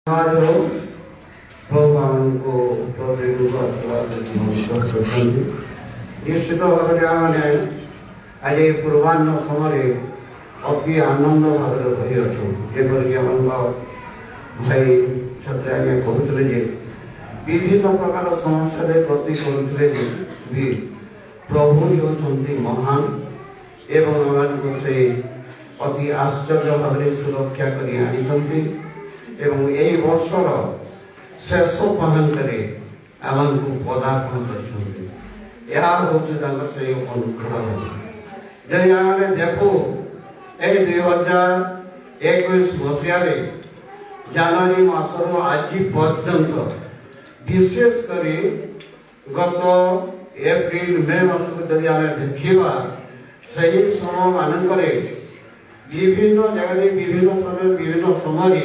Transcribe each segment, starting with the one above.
समाजरो प्रभावको प्रतिरूप अथवा निश्चित भाव में आज पूर्वाह्न समय अति आनंद भाव भरी अच्छु जेपरिक भाई छात्र कहते विभिन्न प्रकार समस्या गति करुले भी प्रभु होती महान एवं से अति आश्चर्य भाव सुरक्षा कर एवं यही वर्षर शेष पाहांतरे आमको पदार्पण कर अनुग्रह जदि आम देखू यही 2021 मसीह जनवरी मासर आज पर्यंत विशेषकर गत एप्रिल मे मास को जदि आम देखा सही समय मानक विभिन्न जगह विभिन्न समय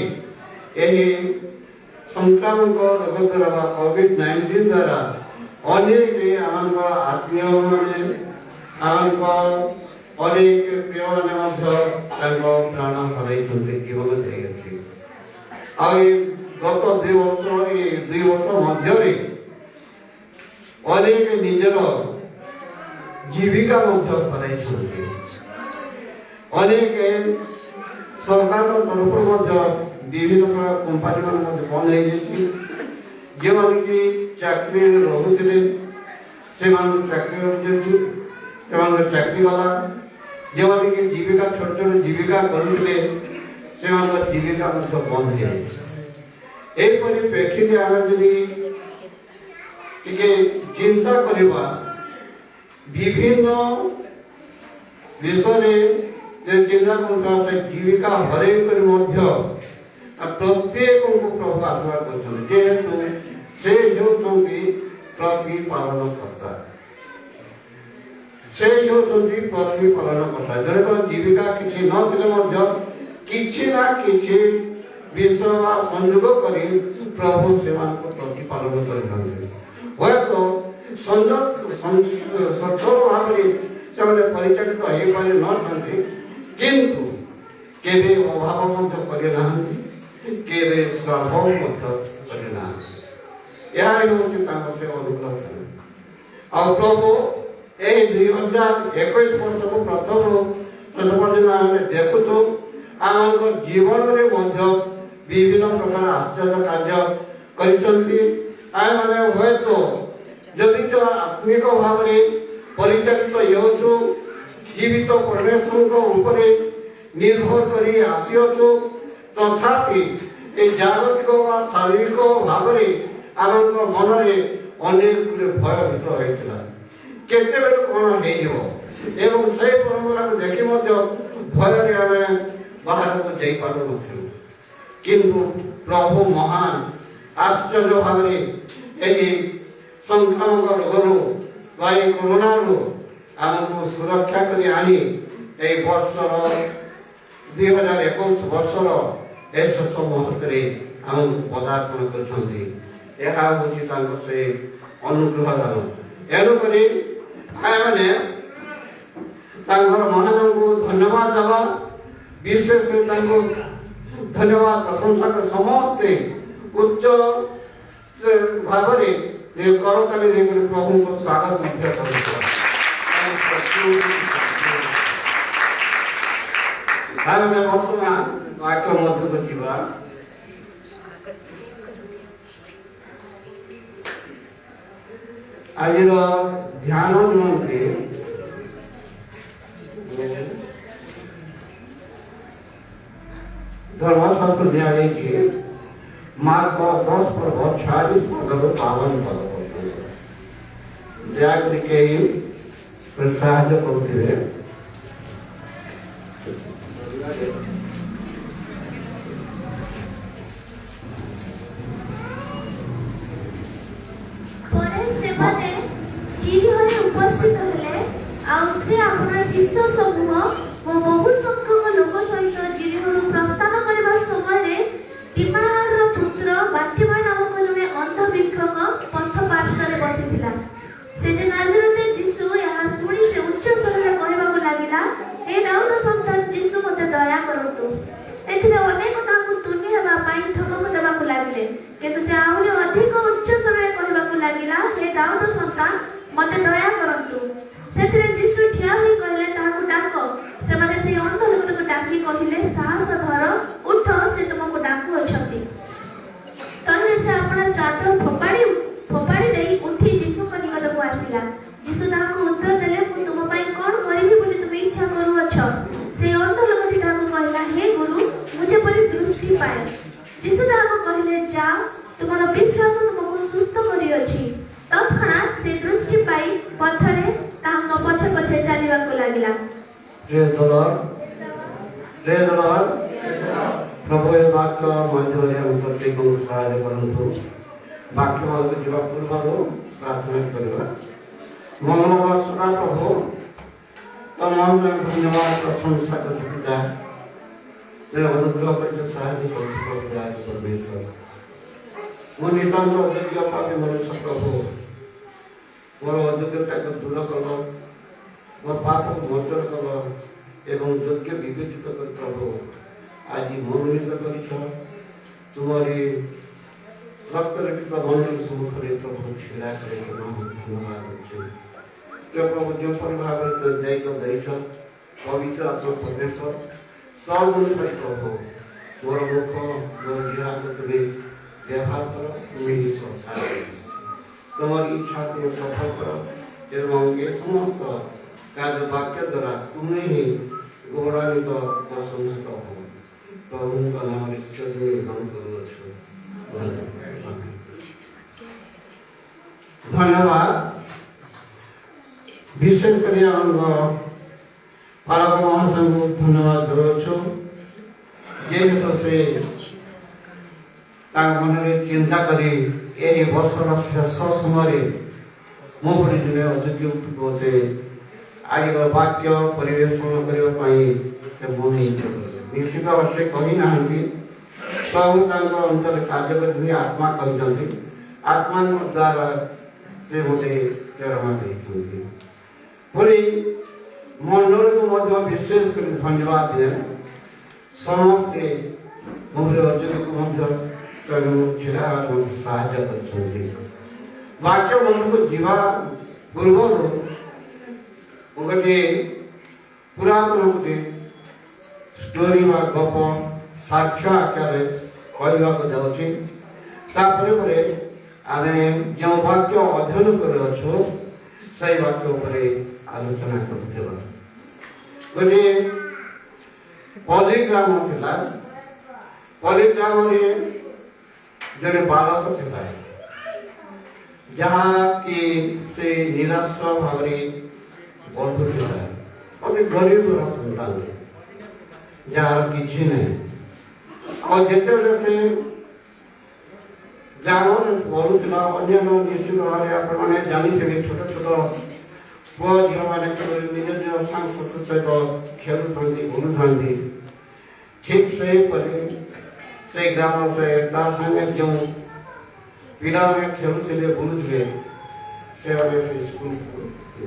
यही संक्रामक रोग द्वारा कोविड-19 द्वारा अनेक आम आत्मीय मैंने आम अनेक प्रिय मैंने प्राण हर जीवन दे गत 2 वर्ष मध्य अनेक निजर जीविका हर अनेक सरकार तरफ विभिन्न प्रकार कंपानी बंद हो जो मैंने चाकरी रोते से चाकरी गला जो मैंने जीविका छोट छोट जीविका करुले से जीविका बंद हो यही परिप्रेक्षी आम जदि चिंता करवा विभिन्न विषय चिंता कर जीविका हर प्रत्येक को प्रभु आशीर्वाद करेतु से प्रतिपालन कर्ता से प्रतिपालन कर्ता जन जीविका किसी ना किसी विषय संयोग कर प्रभु से प्रतिपालन कर तो सचल भाव से परिचालित हो पारि न किंतु केवे अभाव करना केवे स्वभाव करना यह से अनुग्रह आ प्रभु यही 2021 वर्ष को प्रथम शेष पर्यटन देखु आम जीवन में विभिन्न प्रकार आश्चर्य कार्य कर हे तो जदि जो आत्मिक भाव में परिचालित हो जीवित परमेश्वर निर्भर कर आसीचु तथापि जागतिक व शारीरिक भाव में आम मन में अनेक भयभीत होता केते कौन हो से परंपरा को देखी भय आम बाहर को जापार किंतु प्रभु महान आश्चर्य भाव यही संक्रामक रोगरू वाई कोरोना आमको सुरक्षा कर आनी यही वर्षर 2021 वर्षर शेष मुहूर्त आम पदार्पण कर से अनुग्रह दान एणुक मैंने महाजन को धन्यवाद देवा विशेष धन्यवाद प्रशंसा कर समस्ते उच्च भाव करताली देकर प्रभु को स्वागत वर्तमान वाक्य मध्य को जीवा आज ध्यान निमंते धर्मशास्त्र दिया मार्क 10 पर्व 46 पद 52 पद दयाकर साहाଯ୍य करुवे उपस्थित हेले शिष्य समूह और बहु संख्यक लोक सहित जीरिहरु प्रस्थान करबा समय तिमार पुत्र बाटिमा नामक जने अंध भिक्षुक पथ पार्श्व बसिथिला से जे नाजरेत यीशु यहा सुनी से उच्च स्वरे कहबा लागिला हे दाऊद संतान यीशु मते दया करतु एथिले अनेक ताकु तुनि हेबा पाई धमक देबा କହିଲେ କିନ୍ତୁ ସେ ଆହୁରି ଅଧିକ ଉଚ୍ଚ ସ୍ୱରରେ କହିବାକୁ ଲାଗିଲା, ହେ ଦାଉଦ ସନ୍ତାନ ମତେ ଦୟା କରନ୍ତୁ। ସେଥିରେ ଯୀଶୁ ଠିଆ ହୋଇ କହିଲେ, ତାହାକୁ ଡାକ। ସେମାନେ ସେହି ଅନ୍ଧ ଲୋକଟାକୁ ଡାକି କହିଲେ, ସାହସ ଧର, ଉଠ, ସେ ତୁମକୁ ଡାକୁଅଛନ୍ତି। କହିଲେ ସେ ଆପଣ ଚାଦର ଫୋପାଡ଼ି ଦେଇ ଉଠି ଯୀଶୁଙ୍କ ନିକଟକୁ ଆସିଲା। ଯୀଶୁ ତାହାକୁ ଉତ୍ତର ଦେଲେ, ମୁଁ ତୁମ ପାଇଁ କ'ଣ କରିବି ବୋଲି ତୁମେ ଇଚ୍ଛା କରୁଅଛ? ସେ ଅନ୍ଧ ଲୋକଟି ତାହାକୁ କହିଲା, ହେ ଗୁରୁ, ମୁଁ ଯେପରି ଦୃଷ୍ଟି ପାଏ। ଯୀଶୁ ତାହାକୁ କହିଲେ, ଯାଅ, ତୁମର ବିଶ୍ୱାସ ତୁମକୁ ସୁସ୍ଥ କରିଅଛି। ତତ୍କ୍ଷଣାତ୍ ସେ ଦୃଷ୍ଟି ପାଇ ପଥରେ ତାହାଙ୍କ ପଛେ ପଛେ ଚାଲିବାକୁ ଲାଗିଲା। प्रभु ये वाक्य माध्यम हम प्रत्येक को सहायता करंतु वाक्य मार्ग जीवा पूर्वरो प्रार्थना करबा मनोभाव सदा प्रभु तमाम धन्यवाद प्रशंसा करता तेरे अनुग्रह करके सहायता करते परमेश्वर वो नितांत अयोग्य पापी मनुष्य प्रभु मोर अयोग्यता को दूर कर मोर पाप को मोचन कर एवं योग्य विवेचित कर प्रभु आज मनोनीत कर तुम्हारी रक्त रचित मंडल सम्मुखें प्रभु छिड़ा कर धन्यवाद प्रभु जो परिभाव देश पवित्र आत्मा परमेश्वर सब अनुसार प्रभु मोर मुख मोर जीवा को तुम्हें व्यवहार करो तुम्हें तुम्हारी इच्छा तुम्हें सफल करो एवं ये समस्त कार्य वाक्य द्वारा तुम्हें ही गौरवान्वित प्रशंसित हो प्रभु का नाम धन्यवाद विशेष कर पालक महाशय को धन्यवाद देवछु जे तो से मन चिंता करी यही वर्षर शेष समय मो पर जो अयोग्य से आगे वाक्य परिवेशन करने निश्चित भाव से कही ना प्रभु अंतर कार्य कर आत्मा कर आत्मा द्वारा से मते प्रेरणा देते पुरी मंडल को विशेष कर धन्यवाद दे समस्ते मुझे अयोग्य को छिड़ा साहाय्य कर वाक्य मन को जीवा पूर्व गोटे पुरातन गोटे स्टोरी वा गप साक्ष्य आकार कहवाक जाऊँगी आम जो वाक्य अध्ययन कर से वाक्य आलोचना कर गोटे पल्लीग्राम थिला पल्लीग्राम जड़े बालक थिला जहाँ कि से निराश भाव बढ़ुला अति गरीब सन्तान जार किसी नहीं और जिते से ग्राम बढ़ुला अन्य निश्चित भाव में जानी छोट छोट पुआ झील मैंने निज निज सांग सहित खेलुं बुलू था ठीक से ग्राम से सागे जो पिला खेलुले बुलूले से स्कूल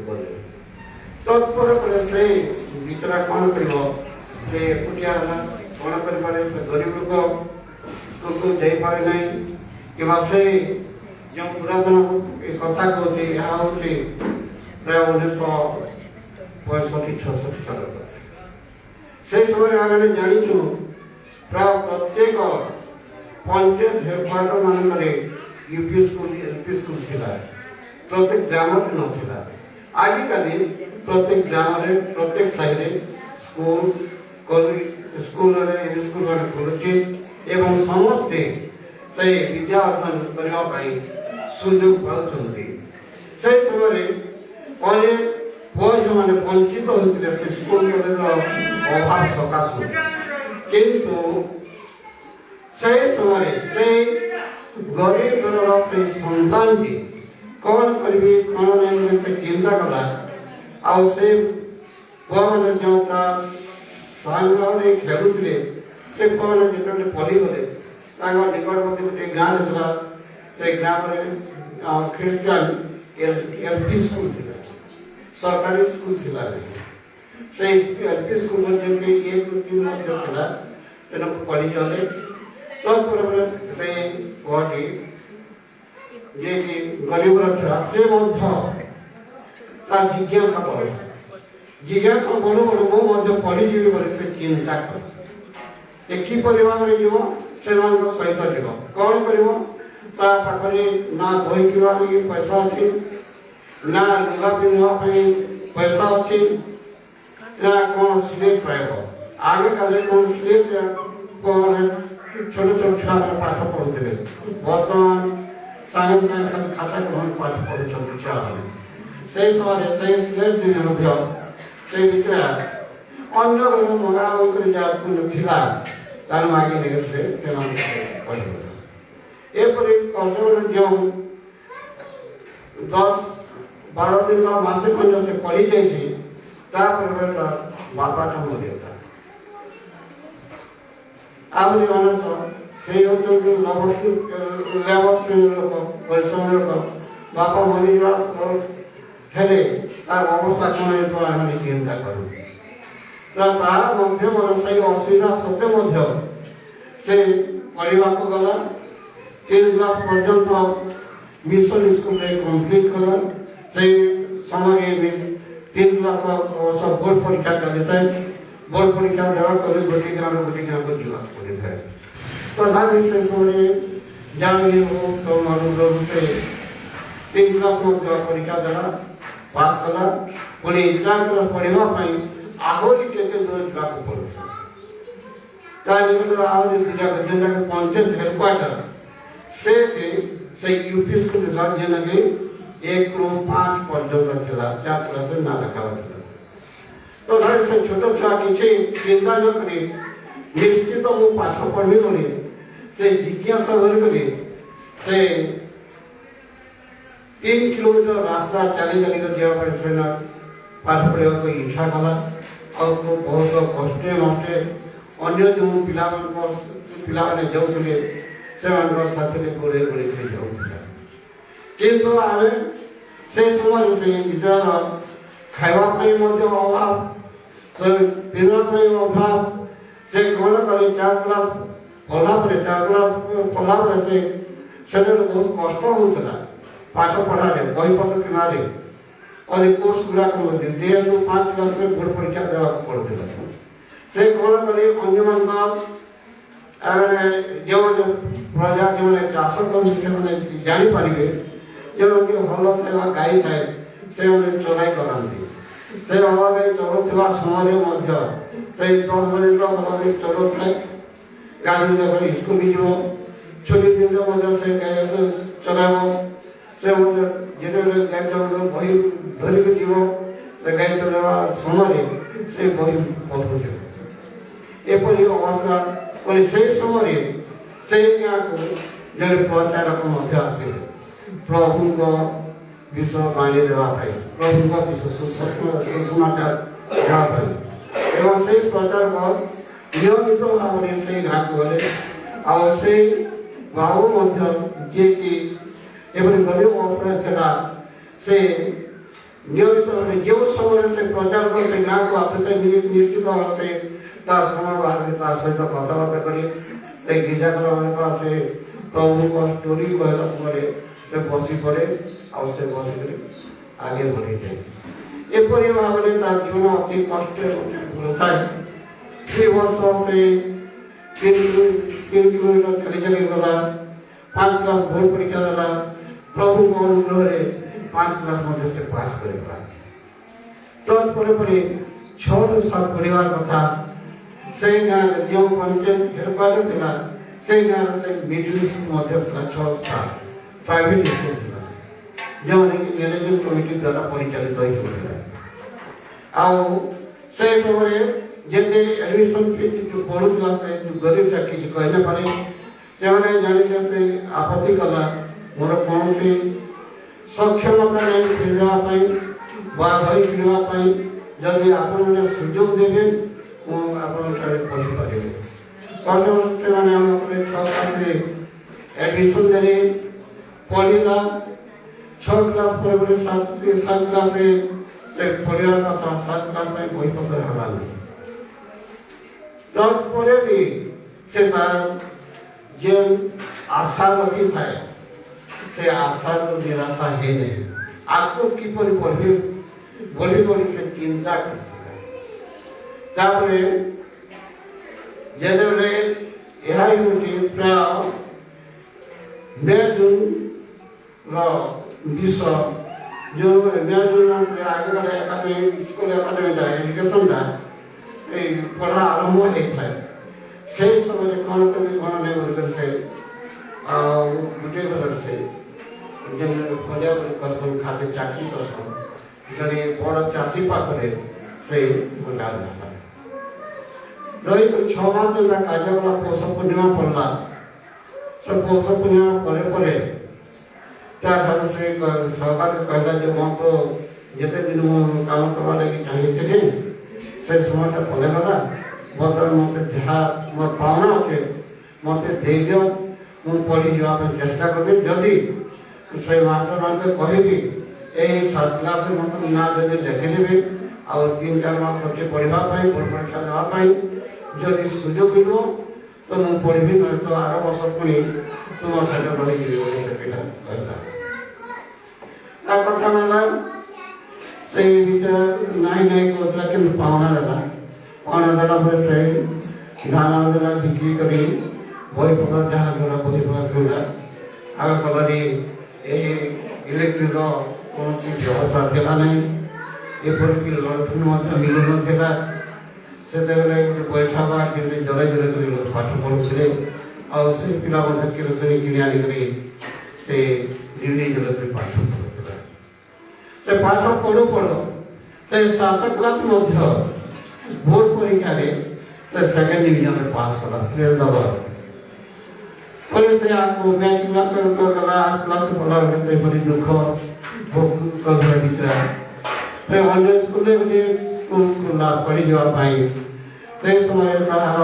गले तत्पर से भितरा कौन कर से एकुटिया कौन कर से गरीब लोग स्कूल को जाई पारे नहीं कि से जो पुरातन कथा कहते यहाँ हूँ प्राय 1965-66 साल से समय आम जाचु प्राय प्रत्येक पंचायत हेडक्वार्टर मानक यूपी स्कूल एलपी स्कूल थिला प्रत्येक ग्राम ना आजिकल प्रत्येक ग्राम प्रत्येक side school college school school खोलुचे एवं समस्ते से विद्या अध्ययन करने सुजोग पाते से समय पुआ जो मैंने वंचित होते से स्कूल कॉलेज अभाव सकाश किंतु से समय से गरीब घर से सन्तान की कौन करी कौन नहीं से चिंता कला आउ से पुआ मैंने जो सांगे खेलुले से पुआ मैंने जिते पढ़ीगले निकटवर्ती गोटे गाँव था से गाँव में ख्रीष्टान एलपी स्कूल थी सरकारी स्कूल थिला से एलपी स्कूल जो कि 1-3 तेना पढ़ी गले तत्पर से पुआटी जे कि गरीब छुआ से जिज्ञासा पड़े जिज्ञासा बड़ू बड़ू मो पढ़ी बोले से चिंता कर किपर भाव में जीव से सहित जीव कौन कर ना बही कि पैसा अच्छी ना लुगा पिंधापी पैसा अच्छी ना कौन स्लेट पाइब आगे काले कौन स्लेट छोट छोट छुआ पाठ पढ़ुते बर्तमान सागे सागे खाली खाता ग्रहण पाठ पढ़ुं छुआ से समय से स्लेट दिन से भितर अन्य घर मगा मगा तार मागे नेगे से एपरी कष्ट जो 10-12 दिन मासे खंड से पड़ी जाइए बापा मरीगला आमरी मानस से लेबर श्रेणी लोक परिश्रम लोक बापा मरीजा हेले तार अवस्था कौन आम चिंता करूँ से असुविधा सत्वे से पढ़ा गला 3 क्लास पर्यंत मिशन स्कूल कम्प्लीट कला से समय 3 क्लास सब बोर्ड परीक्षा चली था बोर्ड परीक्षा देवा कले गोटे गाँव को जीवा पड़ी था तथा से समय जान तो से 3 क्लास परीक्षा देला पास कला पुणी 4 क्लास पढ़ापी आहरी केते दूर जाक पड़े निकट आहरी जेना पंचायत हेडक्वार्टर से यूपी स्कूल जेना 1 ରୁ 5 पर्यंत थिला 4 क्लास ना रखा तो घर से छोट छुआ किसी चिंता न करी निश्चित मु पाठ पढ़ी बोली से जिज्ञासा करी से 3 किलोमीटर रास्ता चली जावाई से पाठ पढ़ा को इच्छा कला और बहुत कष्टे मष्टे अन्य जो पिलाने जाऊे से गोड़े गोड़े जाऊला किंतु आम से समय से विद्यालय खावाई अभाव पिंधापी अभाव से कौन कर 4 क्लास पढ़ा 4 क्लास पढ़ा से बहुत कष्ट होता पाठ पढ़ा बहीपत्र किनारे और कोर्स गुड़ाक 5 क्लास में बोर्ड परीक्षा देवा पड़ता से कौन कर जो प्रजा जो चाष कर जापारे जो भल था गाई थाए से चलाई कराती से हवा गाई चलुवा समय 10 बजे तो हवा गाई चलु थाए गाड़ी स्कूल जीव छुट्टी दिन से गाई चलाब से जिते बही धरिक जीव से गाई चलवा समय से बही पढ़ुथे एपरी अवस्था से समय से गाँ को जड़े प्रचारक आसे प्रभु को विषय बाणी देवाई प्रभु को विषय सुषमाचार देवाई एवं से प्रचारक नियमित भाव में से गाँ को गले आ से भाव जे कि एपरी गरीब अवस्था से नियमित भाव जो समय से प्रचारक से गाँ को आसते निश्चित भाव से तार समय बाहर सहित कथबार्ता कर गिरजा से प्रभु को स्टोरी कहला समय से बसी पड़े और से बसिक आगे बढ़ी जाए एपरी भाव में तार जीवन अति कष्ट थाए वर्ष से 3 किलोमीटर चली गला 5 क्लास बोर्ड परीक्षा देला प्रभु को अनुग्रह 5 क्लास से पास करेगा तत्पर 6 ରୁ 7 पढ़ार कथा से गाँव जो पंचायत हेडक्वार्टर थिला से गाँव से मिडिल स्कूल 6-7 प्राइवेट स्कूल थिला जो मैनेजमेंट कमिटी द्वारा परिचालित होता से समय जेते एडमिशन फी पढ़ुला से गरीब किसी कहने पारे से जाने से आपत्ति कला मोर कौन सी सक्षमता नहीं किनापी बही किनापी जदि आपने सुजोग देवे पढ़ी पारे से 6 क्लास एडमिशन दे पढ़ला 6 क्लास पर 7 क्लास से पढ़ा कथा 7 क्लास में बही पत्र हलानी तत्पर भी से तार जे आशा रखी थाए से आशा को निराशा है नहीं आपको किपर बढ़ी बढ़ी बढ़ी से चिंता कर जेदे यह प्राय मे जून विश्व जो मे जून आगे एकाडेमी स्कूल एकाडेमी एजुकेशन पढ़ा आरंभ होता है से समय कौन कौन नहीं बोलकर से गोटे घर से खोजा करसन खाते चाकरी करसन जड़े बड़ चाषी पाखे से बुला रही 6 मास कार्यकला पौष पूर्णिमा पड़ला से पौष पूर्णिमा पर से सरकार कहला जो मैं तो जिते दिन काम करवा लगी चाहिए से समय पलैगला बर्तमान मत जहाँ मोर पावना अच्छे मत दे दियो मुझे पढ़ी जावाई चेष्टा करी जदि से मास्टर मान कहबी यही 7 क्लास मतलब ना जब लिखिदेवी आ 3-4 मास अच्छे पढ़ाई बोर्ड परीक्षा देवाई जदि सुजोग मिलो तो मुझे पढ़ी ना तो आर वर्ष पुणी तुम खाद्य रही से पिला कहला कथा माना से भीतर नाई कहला कि पावना देला पावना देला पर से धान देला बिक्री करी बही पत्र जहाँ गला बही पत्र गला आगे कलारी इलेक्ट्रिक कौन व्यवस्था था ना एपरिक लंठन मिलू ना से बैठा बा जल जल पाठ पढ़ुले से पिला केरोसिन किणी आनिक से डिग्री जल पाठ पढ़ुला से पाठ पढ़ु पढ़ु से 7 क्लास बोर्ड परीक्षा से 2nd डिवीजन में पास कला फिर दबा पहले से आपको मैथ क्लास कला 8 क्लास पढ़ा से बड़ी दुख भोग कर भीतर फिर ऑनलाइन स्कूल में स्कूल पढ़ी जावाई से समय तार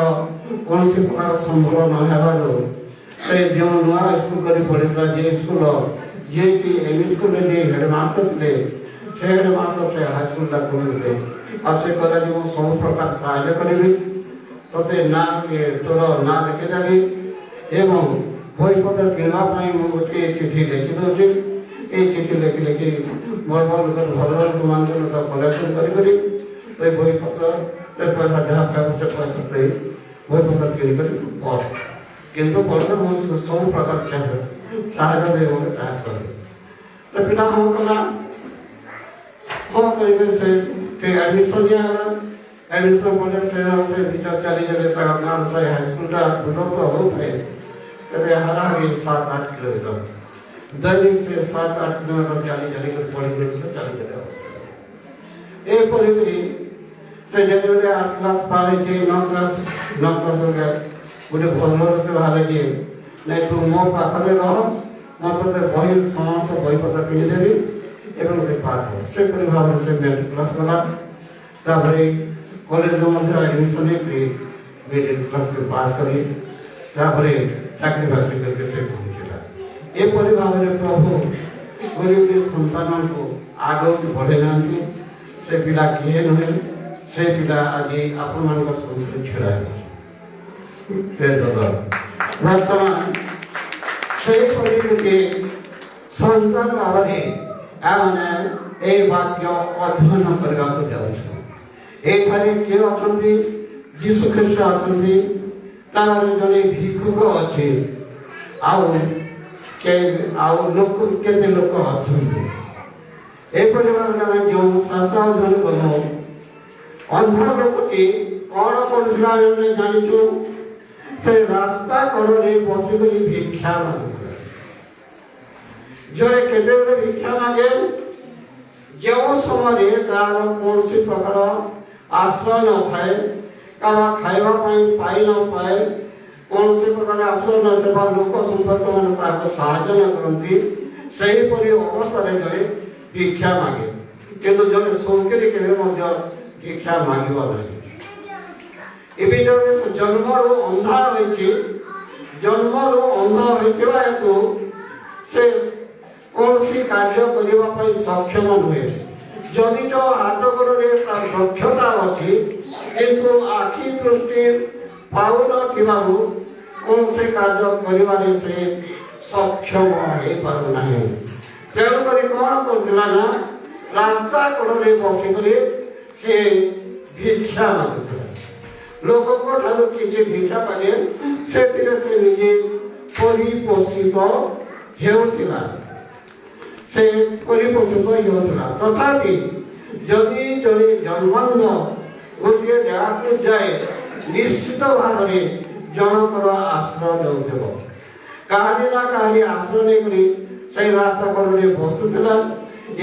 कौन प्रकार संभव न हेबारो से जो नुआ स्कूल करी पढ़िला जे स्कूल जे कि एम स्कूल में जे हेडमास्टर थे से हेडमास्टर से हाई स्कूल तक पढ़े और से कहला जो सब प्रकार सहाय करी तोते ना तोर ना लिखिदेवी एवं बही पत्र किणवाई गोटे चिठी लिखि दूसरी ये चिठी लिखि लिखि मोर मोर भल भल मान कलेक्शन करी तो बही पत्र से पैसा जहाँ से पैसा से बही पत्र किणकर पढ़ किंतु पढ़ते मुझे सब प्रकार साहय चाहे तो पिला हम कला हम कर एडमिशन दिया एडमिशन पढ़े से भीतर चली गए तो अपना से हाई स्कूल दूर तो होता है कहते हरा भी 7-8 किलोमीटर दैनिक से 7-8 किलोमीटर चली कर पढ़ी चली जाए ये पढ़ी से जब 8 क्लास पारे 9 क्लास हो गया गोटे भल लोक बाहर जे नहीं तू मो पाखे रह मत से बही समस्त बही पत्र किणीदेवी एवं से पाठ से भाव से मैट्रिक क्लास गला कॉलेज में एडमिशन मिडिल क्लास में पास करी चाकरी बाकरी करके से पहुँचला एपरी भाव में प्रभु गरीब सन्तान को आगे बढ़े जाती से पिला किए नुहे से पिला आज आपण मान सम्मुख छड़ा वर्तमान से सन्तान भाव में वाक्य अध्ययन करने को जाऊँ किए अच्छा जीशु ख्रीस्ट अच्छा तार जड़े भिक्षुक अच्छे लोक केते लोक अच्छे भाव जो शास्त्र अध्ययन कलु अंध लोकटी कौन कर जाचु से रास्ता कड़े बसिक भिक्षा मांग जड़े केते भिक्षा मांगे जो समय तार कौन प्रकार आश्रय न थाए खाइबा पाई न पाए कौन से प्रकार आश्रय न थे लोक संपर्क मान साहय न करती से अवस्था जड़े भिक्षा मांगे किंतु जड़े सौकर्य के भिक्षा मांग ना जन्म अंधा जन्म अंधा होता हेतु से कौन सी कार्य करने सक्षम नुहे जदि तो हाथ गोड़े दक्षता अच्छी किंतु आखि दृष्टि पाऊ न କୌଣସି କାର୍ଯ୍ୟ କରିବାରେ ସେ ସକ୍ଷମ ହେଇପାରୁନାହିଁ। ତେଣୁକରି କ'ଣ କରୁଥିଲା ନା ରାସ୍ତା କଡ଼ରେ ବସିକରି ସେ ଭିକ୍ଷା ମାଗୁଥିଲା। ଲୋକଙ୍କ ଠାରୁ କିଛି ଭିକ୍ଷା ପାଇଲେ ସେଥିରେ ସେ ନିଜେ ପରିପୋଷିତ ହେଉଥିଲା। ସେ ପରିପୋଷିତ ହେଉଥିଲା। ତଥାପି ଯଦି ଜଣେ ଜନ୍ମନ୍ଧ ଗୋଟିଏ ଜାଗାକୁ ଯାଏ ନିଶ୍ଚିତ ଭାବରେ ଜଣଙ୍କର ଆଶ୍ରୟ ନେଉଥିବ। କାହାରି ନା କାହାରି ଆଶ୍ରୟ ନେଇକରି ସେଇ ରାସ୍ତା କଡ଼ରେ ବସୁଥିଲା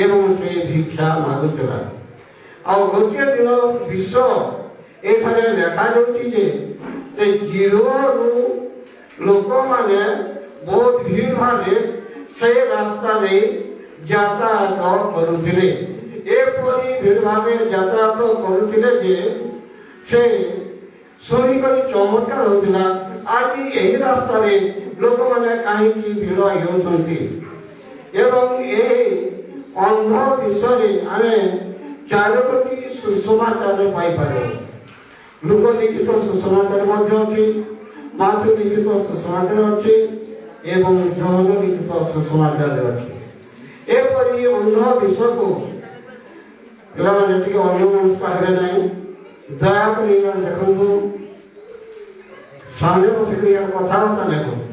ଏବଂ ସେ ଭିକ୍ଷା ମାଗୁଥିଲା। ଆଉ ଗୋଟିଏ ଦିନ ବିଷୟ ଏଠାରେ ଲେଖାଯାଉଛି ଯେ ସେ ଜିରୋରୁ ଲୋକମାନେ ବହୁତ ଭିଡ଼ ଭାବେ ସେ ରାସ୍ତା ଦେଇ ଯାତାୟାତ କରୁଥିଲେ। ଏପରି ଭିଡ଼ ଭାବେ ଯାତାୟାତ କରୁଥିଲେ ଯେ ସେ ଶୁଣିକରି ଚମତ୍କାର ହେଉଥିଲା, ଆଜି ଏହି ରାସ୍ତାରେ ଲୋକମାନେ କାହିଁକି ଭିଡ଼ ହେଉଛନ୍ତି। ଏବଂ ଏହି ଅନ୍ଧ ବିଷୟରେ ଆମେ ଚାରୋଟି ସୁସମାଚାର ପାଇପାରିବୁ। ଲୋକଲିଖିତ ସୁସମାଚାର ମଧ୍ୟ ଅଛି, ମାଥ୍ୟୁ ଲିଖିତ ସୁସମାଚାର ଅଛି ଏବଂ ଯୋହନ ଲିଖିତ ସୁସମାଚାର ଅଛି। ଏପରି ଅନ୍ଧ ବିଷୟକୁ ପିଲାମାନେ ଟିକେ ଅନ୍ୟମନସ୍କ ହେବେ ନାହିଁ। ଦୟାକରି ଦେଖନ୍ତୁ, ସାମନେ ବସିକରି କଥାବାର୍ତ୍ତା ଦେଖନ୍ତୁ।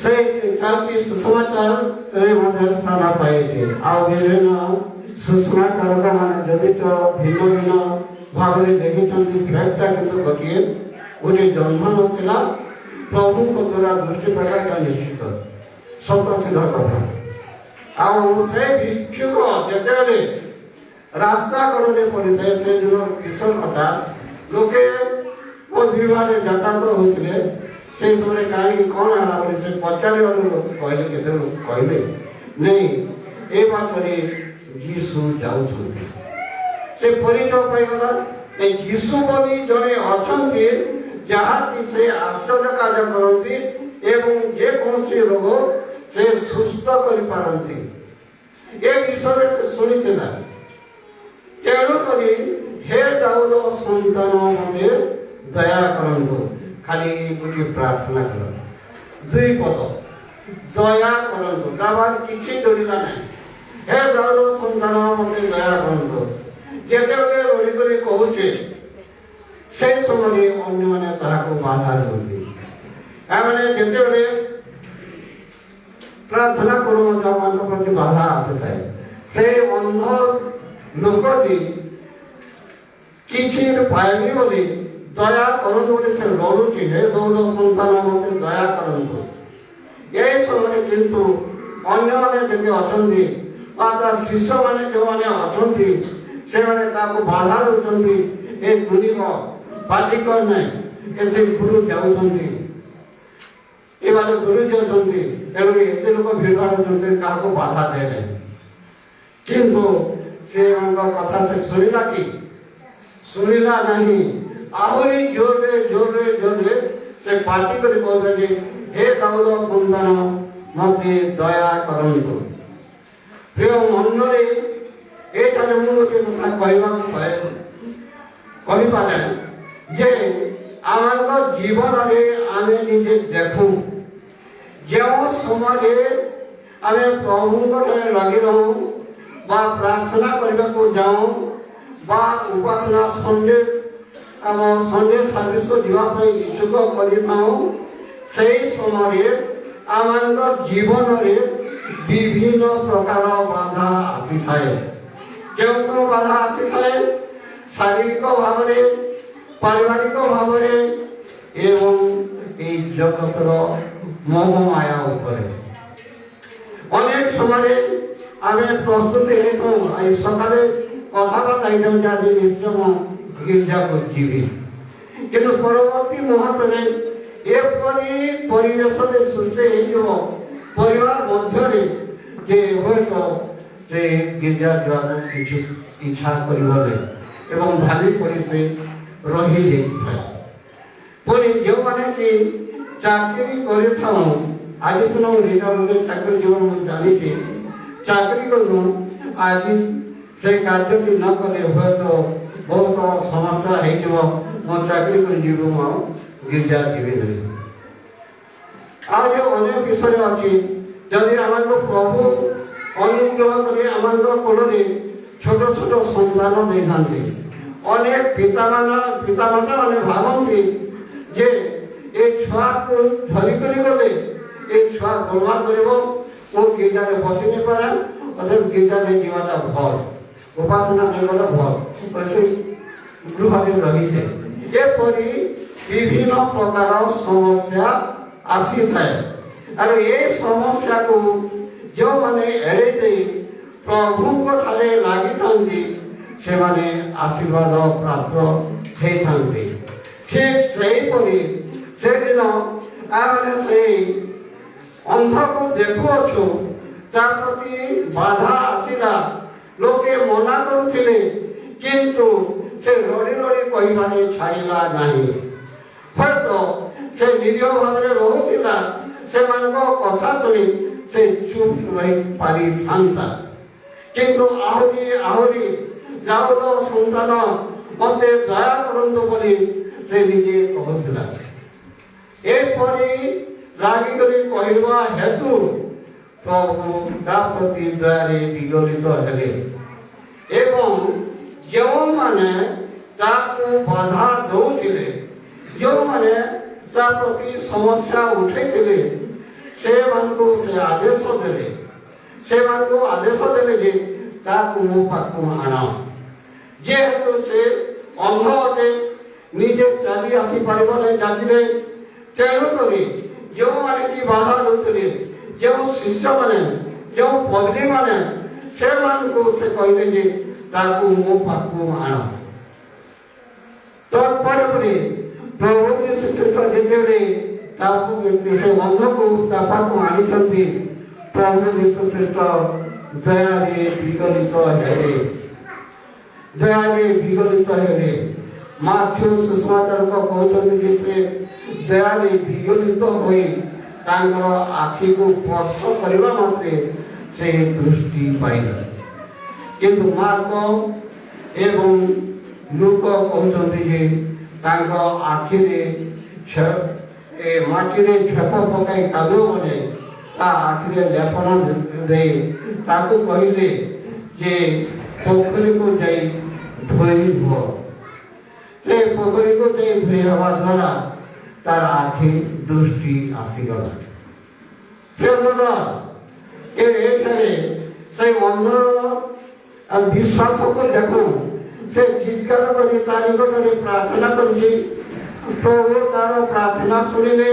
ସେ ଚାରୋଟି ସୁସମାଚାରରେ ମଧ୍ୟ ସ୍ଥାନ ପାଇଛି। ଆଉ ବିଭିନ୍ନ ସୁସମାଚାରକମାନେ ଯଦି ତ ଭିନ୍ନ ଭିନ୍ନ ଭାବରେ ଦେଖିଛନ୍ତି, ଫ୍ୟାକ୍ଟଟା କିନ୍ତୁ ଗୋଟିଏ ଜନ୍ମ ନଥିଲା। ପ୍ରଭୁଙ୍କ ଦ୍ୱାରା ଦୃଷ୍ଟିପାତ ଏଟା ନିଶ୍ଚିତ ସତ ସିଦ୍ଧ କଥା। ଆଉ ସେ ଭିକ୍ଷୁକ ଯେତେବେଳେ ରାସ୍ତା କଡ଼ରେ ପଡ଼ିଥାଏ ସେଦିନ କିଶୋର କଥା ଲୋକେ ବିବାହରେ ଯାତାୟାତ ହେଉଥିଲେ। সেই সময় কাহিনী କ'ଣ ହେଲା ବୋଲି ସେ ପଚାରିବାରୁ ଲୋକ କହିଲେ, କେତେ ଲୋକ କହିଲେ ନେଇ ଏ ବାଟରେ ଯୀଶୁ ଯାଉଛନ୍ତି। ସେ ପରିଚୟ ପାଇଗଲା ଏ ଯୀଶୁ ବୋଲି ଜଣେ ଅଛନ୍ତି ଯାହାକି ସେ ଆଶ୍ଚର୍ଯ୍ୟ କାର୍ଯ୍ୟ କରନ୍ତି ଏବଂ ଯେକୌଣସି ରୋଗ ସେ ସୁସ୍ଥ କରିପାରନ୍ତି। ଏ ବିଷୟରେ ସେ ଶୁଣିଥିଲା। ତେଣୁକରି ହେ ଦାଉଦ ସନ୍ତାନ ମୋତେ ଦୟା କରନ୍ତୁ। ଖାଲି ଗୋଟିଏ ପ୍ରାର୍ଥନା କର, ଦୁଇ ପଦ ଦୟା କରନ୍ତୁ, ତାହାର କିଛି ଯୋଡ଼ିଲା ନାହିଁ। ହେ ଦାଉଦ ସନ୍ତାନ ମୋତେ ଦୟା କରନ୍ତୁ। ଯେତେବେଳେ ରହି କରି କହୁଛେ ସେ ସମୟରେ ଅନ୍ୟମାନେ ତାହାକୁ ବାଧା ଦିଅନ୍ତି। ଏମାନେ ଯେତେବେଳେ ପ୍ରାର୍ଥନା କରୁ ମଧ୍ୟ ମାନଙ୍କ ପ୍ରତି ବାଧା ଆସିଥାଏ। ସେ ଅନ୍ଧ ଲୋକଟି କିଛି ପାଇନି ବୋଲି ଦୟା କରନ୍ତୁ ବୋଲି ସେ ଲଢ଼ୁଛି। ହେ ଦାଉଦ ସନ୍ତାନ ମୋତେ ଦୟା କରନ୍ତୁ। ଏହି ସମୟରେ କିନ୍ତୁ ଅନ୍ୟମାନେ ଯେତେ ଅଛନ୍ତି ବା ତା ଶିଷ୍ୟମାନେ ଯେଉଁମାନେ ଅଛନ୍ତି ସେମାନେ ତାକୁ ବାଧା ଦେଉଛନ୍ତି। ଏ ଦୁନିବ ପାଚିକ ନାହିଁ, ଏତେ ଗୁରୁ ଯାଉଛନ୍ତି, ଏମାନେ ଗୁରୁଜୀ ଅଛନ୍ତି, ତେଣୁ ଏତେ ଲୋକ ଭିଡ଼ ହେଉଛନ୍ତି, କାହାକୁ ବାଧା ଦେଲେ। କିନ୍ତୁ ସେମାନଙ୍କ କଥା ସେ ଶୁଣିଲା କି ଶୁଣିଲା ନାହିଁ। ଆହୁରି ଜୋରରେ ଜୋରରେ ଜୋରରେ ସେ ପାଟି କରି କହୁଛନ୍ତି, ହେ ଦାଉଦ ସନ୍ତାନ ମୋତେ ଦୟା କରନ୍ତୁ। ପ୍ରିୟ ମଣ୍ଡଳୀ, ଏଠାରେ ମୁଁ ଗୋଟିଏ କଥା କହିବାକୁ କହିପାରେ ଯେ ଆମ ଜୀବନରେ ଆମେ ନିଜେ ଦେଖୁ ଯେଉଁ ସମୟରେ ଆମେ ପ୍ରଭୁଙ୍କ ଠାରେ ଲାଗି ରହୁ ବା ପ୍ରାର୍ଥନା କରିବାକୁ ଯାଉ ବା ଉପାସନା ଆମ ସଣ୍ଡେ ସର୍ଭିସକୁ ଯିବା ପାଇଁ ଇଚ୍ଛୁକ କରିଥାଉ, ସେହି ସମୟରେ ଆମ ଜୀବନରେ ବିଭିନ୍ନ ପ୍ରକାର ବାଧା ଆସିଥାଏ। କେଉଁ କେଉଁ ବାଧା ଆସିଥାଏ? ଶାରୀରିକ ଭାବରେ, ପାରିବାରିକ ଭାବରେ ଏବଂ এই ଜଗତର ମୋହମାୟା ଉପରେ। ଅନେକ ସମୟରେ ଆମେ ପ୍ରସ୍ତୁତି ହେଇଥାଉ, ଆଜି ସକାଳେ କଥାବାର୍ତ୍ତା ହେଇଥାଉ ଯେ ଆଜି ନିଶ୍ଚୟ ଗିର୍ଜାକୁ ଯିବି, କିନ୍ତୁ ପରବର୍ତ୍ତୀ ମୁହୂର୍ତ୍ତରେ ଏପରି ପରିବେଶରେ ସୃଷ୍ଟି ହେଇଯିବ ପରିବାର ମଧ୍ୟରେ ଯେ ହୁଏତ ସେ ଗିର୍ଜା ଯିବାକୁ କିଛି ଇଚ୍ଛା କରିବନି ଏବଂ ଭାଲି ପଡ଼ି ସେ ରହିଯାଇଥାଏ। ପୁଣି ଯେଉଁମାନେ କି ଚାକିରି କରିଥାଉ, ଆଜି ସିନା ରିଟାୟାରମେଣ୍ଟ ଚାକିରି ଜୀବନ ମୁଁ ଜାଣିଛି, ଚାକିରି କରୁ ଆଜି से कार्यटी न कले हुए तो बहुत समस्या हो मो चाकरी कर जीव गिरजा जीवी नहीं आज अनेक विषय अच्छी जदि आम प्रभु अनुग्रह कर आम कोल छोट छोट सन्तान दे अनेक पितामाता मैंने भावती जे ए छुआ को धरिक गले ए छुआ गोलमाल कर गिरजा बसी नहीं पारा अथवा गिरजा नहीं जीवाटा भल उपासना नहीं गला भल से गृह रही है एपरी विभिन्न प्रकार समस्या आसी थाए और ये समस्या को जो माने एड़े दे प्रभु को ठारे लागी थांती से माने आशीर्वाद प्राप्त हे थांती ठीक सही परी से दिन आने सही अंध को देखु अच्छु ता प्रति बाधा आसिला लोके मना करुथिले किंतु से रड़ी रड़ी कहिबारे छाड़िला नाही फटो से निरीह भाव रोला से कथा शुणी से चुप रही पारी था किंतु आहरी आहरी जाओ जाओ सन्तान मत दया करंतु बोली से निजे कहूला एपरी रागी करी कहवा हेतु प्रभु ता प्रति दयारे विगलित हेले एवं जो माने ताकू बाधा दौथिले जो माने ता प्रति समस्या उठैथिले से मानकु से आदेश देले से मानकु आदेश देले जे ताकू मो पाखु आना जेहेतु से अंध अटे निजे चली आसी पारिबो नै डाकिले तेणु करी जो माने की बाधा दौथिले जो शिष्य माने जो पगड़ी माने से मानकु से कहले जे ताकू मो पाखु आना तत्पर प्रभु यीशु ख्रीष्ट जेतेबे ताकू से अंध को तापाकू आनी प्रभु यीशु ख्रीष्ट दयारे विगलित हेले दयारे विगलित हेले माथ्यू सुसमाचार को कहते कि से दयारे विगलित होई तांकर आखि को स्पर्श करबा मात्रे से दृष्टि पाइला किंतु मार्क एवं लोक कहते जे तांको आखिरे ए माटिरे छेप पकाई कादो बने ता आखिरे लेपन दे ताको कहिले जे पोखरी को जाई धोई हो से पोखरी को जाई धोई हवा द्वारा तार आखि दृष्टि आसी गला प्रेमला ए एठारे से अंधर विश्वास को देखो से चित्कार करी तार निकटरे प्रार्थना करी प्रभु तार प्रार्थना शुणिले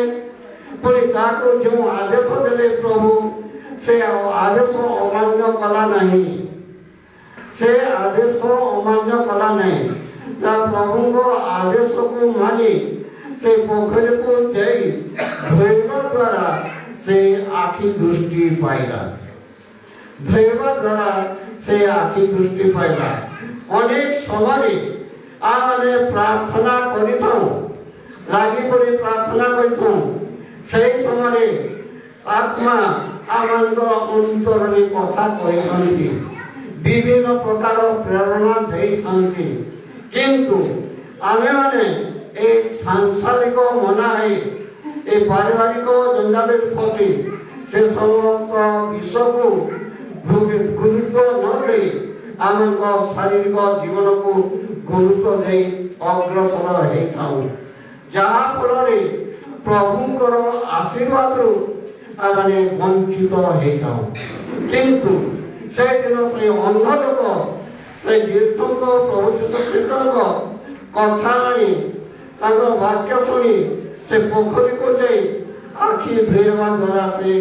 पुणी ताको जो आदेश देले प्रभु से आदेश अमान्य कला नहीं से आदेश अमान्य कला नहीं ता प्रभु को आदेश को मानी से पोखरी को जाई धोइबा द्वारा से आखि दृष्टि पाइला धोइबा द्वारा से आखि दृष्टि पाइला अनेक समय आने प्रार्थना करिथौ लागी पड़ी प्रार्थना करिथौ सही समय आत्मा आमंग अंतरनी कथा कहिथंती विभिन्न प्रकार प्रेरणा देइथंती किंतु आमे माने एक सांसारिक मना है ए पारिवारिक जंजाल फसी से समस्त विश्व को गुरुत्व न दे आम शारीरिक जीवन को गुरुत्व दे अग्रसर होता जहाँ फल प्रभुंर आशीर्वाद आने वंचित होता किंतु से दिन से अंध लोक से तीर्थक प्रभु यीशु ख्रीष्ट कथा मानी वाक्य शुणी से पोखरी को जाई आखि धोइबा द्वारा से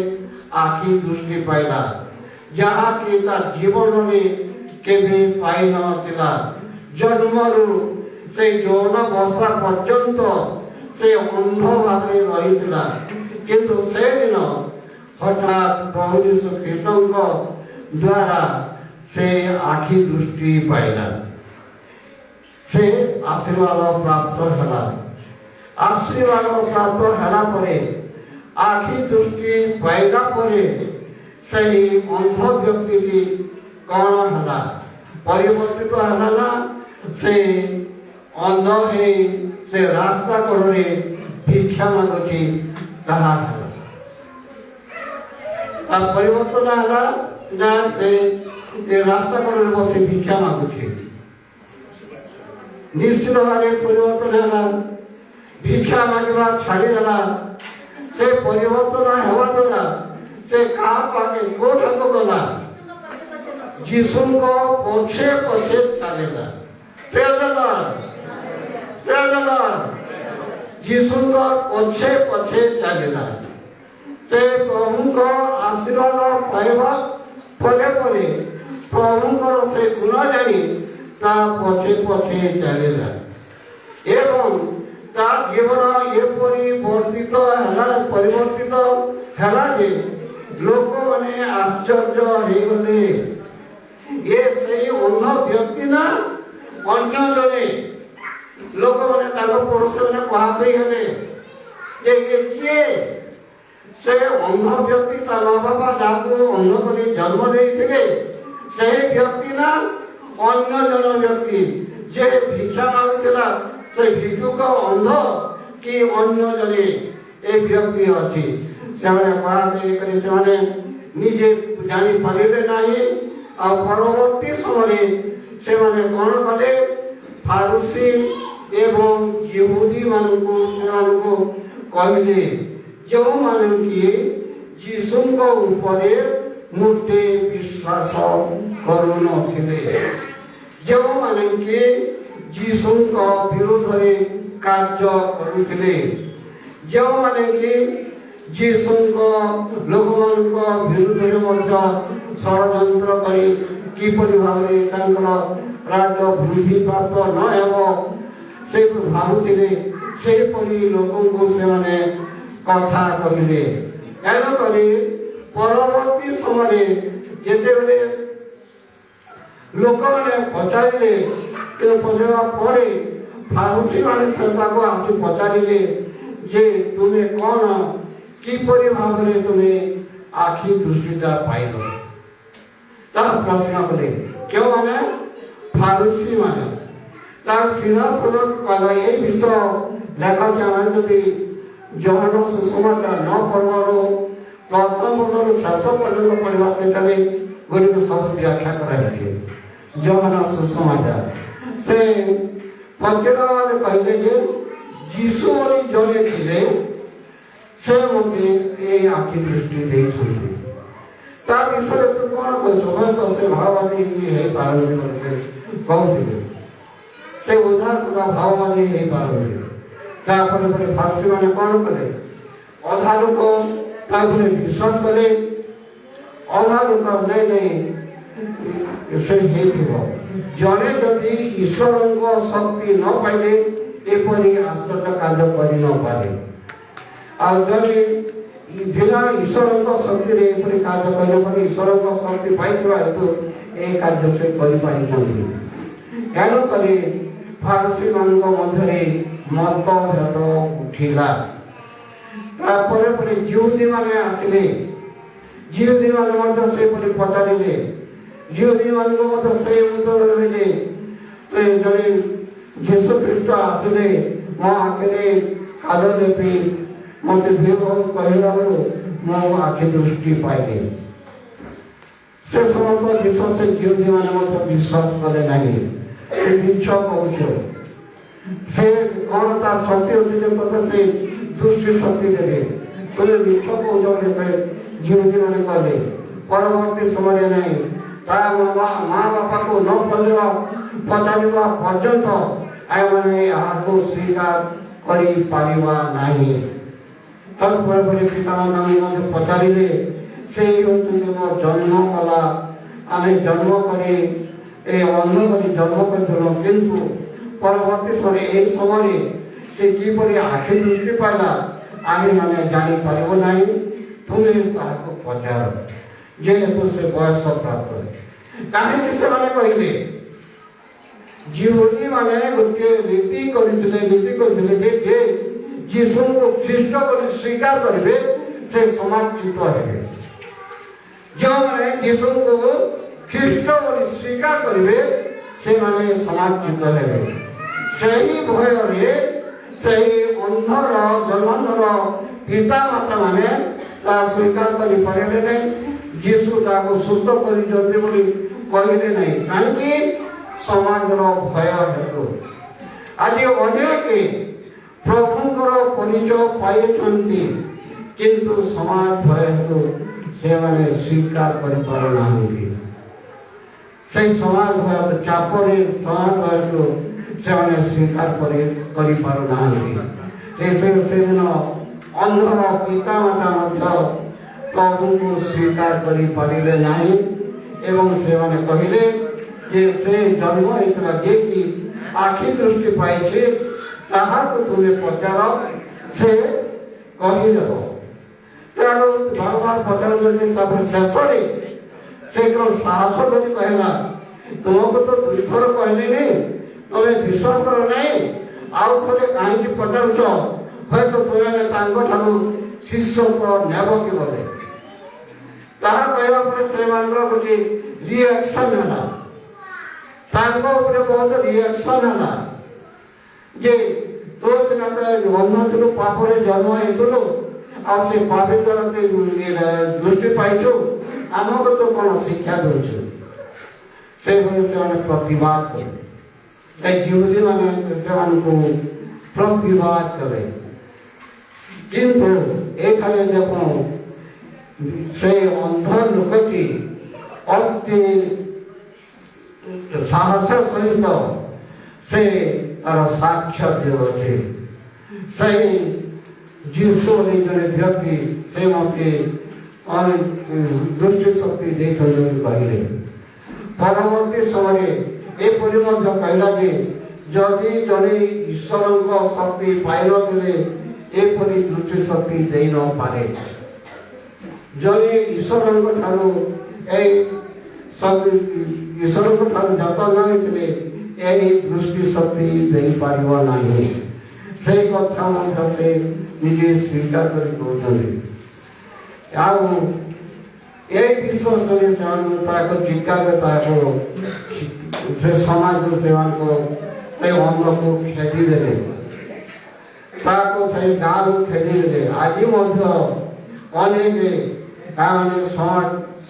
आखि दृष्टि पाइला जहाँ की जीवन में केबे पाई नथिला जन्मरु से यौन वर्षा पर्यंत से अंध भावे रहिथिला किंतु से दिन हठात प्रभु यीशु ख्रीष्ट द्वारा से आखि दृष्टि पाइला से आशीर्वाद प्राप्त हला आशीर्वाद प्राप्त हला परे आखि दृष्टि पाइला परे सही अंध व्यक्ति की कौन हला परिवर्तित है से अंध है से रास्ता कड़े भिक्षा मागुची ताहा परिवर्तन है ना से रास्ता कड़े बस भिक्षा मागुची निश्चित भाव परिवर्तन है भिक्षा मागवा छाड़ीदेला से परिवर्तन हवा द्वारा से आगे कोठा को गला जीसु को पछे पछे चलेगा जीसु को पछे पछे चलेगा से प्रभु को आशीर्वाद पाइबा परे परे प्रभु को से गुण जानी ता पछे पछे चलेगा एवं ता जीवन एपरी परिवर्तित है जे लोक माने आश्चर्य हो गले ये सही अंध व्यक्ति ना अन्य जने लोक माने ताको पड़ोस माने कहाकई हेले जे ये किए से अंध व्यक्ति ता माँ बापा जाको अंध करी जन्म देइथिले से व्यक्ति ना अन्य जन व्यक्ति जे भिक्षा मागुथिला से भिक्षुक अंध कि अन्य जने ए व्यक्ति अछि से माने कहाकई करी से माने निजे जानी पारिले नाही आ परवर्ती समय से माने कोन कले फारूसी एवं यहूदी मानकु से मानकु कहले जो माने कि यीशु को ऊपर मुटे विश्वास करू नथिले जो माने कि यीशु को विरोध रे कार्य करुथिले जो माने कि यीशु को लोकमान को विरुद्ध रे मध्य षडयंत्र करी किपरि भाबरे तांकर राज्य वृद्धि प्राप्त न हेबो से भाबुथिले से परि लोकन को से माने कथा कहिले एनो करी परवर्ती समय जेते बेले लोक माने पचारिले कि पचरा परे फारूसी माने संता को आसी पचारिले जे तुमे कोन किपरि भाबरे तुमे आखि दृष्टिता पाइलो ता प्रश्न कले क्यों माने फारूसी माने तार सीधा सदक कला ये विषय लेखा के आने जदि जोहन सुसमाचार न पढ़वारो प्रथम पदर शेष पर्यंत पढ़वा सेटाले गोटे को सब व्याख्या करा जाए जोहन सुसमाचार से पचरावाले कहले जे यीशु वाली जने थिले से मते ए आखि दृष्टि देखथि ता विषय तो कोन को जोहन से भाववादी हे पारंदी से कहथिले से उधार पुरा भाववादी हे पारंदी ता पर फारसी माने कोन कले अधा लोक ता पर विश्वास कले अधा लोक नहीं से हेथिबो जने जदि ईश्वर को शक्ति न पाइले एपरि आश्चर्य कार्य करि न पारे आ जने बिना ईश्वर को शक्ति रे एपरि कार्य करि पर ईश्वर को शक्ति पाइथिबा हेतु ए कार्य से करि पारि छथि एनो करी फारसी मान को मध्यरे मतभेद उठिला तापर पर यहूदी माने आसिले यहूदी माने मध्य से परि पचारिले यहूदी मान को मध्य से उत्तर देले ते जने यीशु ख्रीष्ट आसिले मो आखिरे कादर लेपि मते देव कहला मो आखि दृष्टि पाइले से समस्त विश्वास से यहूदी माने मध्य विश्वास करे नाही ए मिछ कहउछो से कोन ता शक्ति होते तो से दृष्टि शक्ति देले तो मिछ कहउछो से यहूदी माने कहले परवर्ती समय नहीं ता माँ बापा को न पचारिबा पर्यंत आय माने आको स्वीकार करि पारिबा नाही तब पर पिता माता को पचारिले से होतुने मो जन्म कला आमे जन्म करी ए अन्य करी जन्म करथलो किंतु परवर्ती समय ए समय से की परि आखि दृष्टि पाइला आमे माने जानि पारिबो नाही तुमे साको पचार जे हेतु से बयस प्राप्त काहे से माने कहिले यहूदी माने गोटे रीति करथिले जे यीशु को ख्रीष्ट को स्वीकार करिवे से समाजच्युत हेबे जो माने यीशु को ख्रीष्ट को स्वीकार करिवे से माने समाजित हेबे सही भୟରେ सही अंधर जन्मंधर पिता माता माने ता स्वीकार करि पारे नहीं जीसु ताको सुस्थ करि जल्दी बोली कहले नहीं काहेकि समाजर भय हेतु आज अनेक प्रभुଙ୍କର परिचय पाइछन्ति किंतु समाज भय हेतु से माने स्वीकार करि पार नाहंती से समाज भय चापरे समाज भय हेतु से माने स्वीकार करि पार नाहंती से दिन अंधर पिता माता मध्य प्रभु को स्वीकार करि पारिले नाही एवं से माने कहिले जे से जन्म इतना जे की आखि दृष्टि पाइछे ताहा को तुम्हें पचार से कहि देबो तेणु बार बार पचार जति तापर शेषरे से को साहस धरि कहला तुमको तो दुईथर कहले नहीं तुम्हें विश्वास करो नहीं आउ थोड़े कहीं पचारुच है तो तुम्हें तांको ठानु शिष्य तो नेब कि बोले ताहा कहवा पर से मानलो गोटे रिएक्शन हला तांको ऊपर बहुत रिएक्शन हला जे तो से ना तो पाप रे जन्म हेतुलो आ से पापे तरते दृष्टि पाइछो हमको तो कोन शिक्षा दोछु से बोले से माने प्रतिवाद करे ए यहूदी माने से मानको प्रतिवाद करे किंतु एखाने देखो से अंध लोकटी अति साहस सहित से तार साक्षात अच्छे से जीसु जड़े व्यक्ति से मते दृष्टि शक्ति कहले परवर्ती समय एपरि कहला कि जदि जड़े ईश्वर शक्ति पाई एपरि दृष्टि शक्ति दे न पारे जड़े ईश्वर ईश्वर जतन नहीं दृष्टि शक्ति दे पार नहीं से कथा से निजे स्वीकार कर विश्वास से समाज से अंध को खेदी देले से गाँव को खेदी देले आज अनेक